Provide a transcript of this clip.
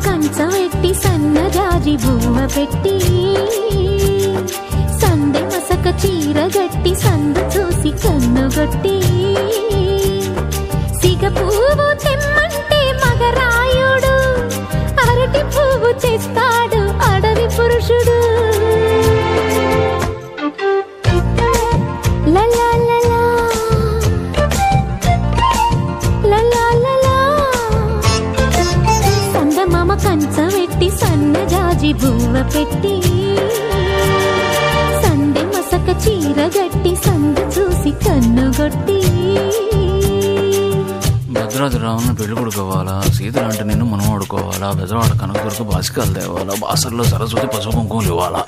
కంచవెట్టి సన్నజాజి బువ్వ పెట్టి సందె మసక చీర గట్టి సందు చూసి కన్నుగొట్టి సిగ పువ్వు తెమ్మంటే మగరాయుడు అరటి పువ్వు తెస్తాడు అడవి పురుషుడు. సందమామ కంచవెట్టి సన్నజాజి బువ్వ పెట్టి సందె మసక చీర గట్టి సందు చూసి కన్నుగొట్టి భద్రాద్రి రావణ పెళ్లి కొడుకోవాలా, సీతలంటే నిన్ను మనం ఆడుకోవాలా, బెజవాడ కనక కొరకు బాసికాలు తేవాలా, బాసర్లో సరస్వతి పసుపు కుంకుమలు ఇవ్వాలా.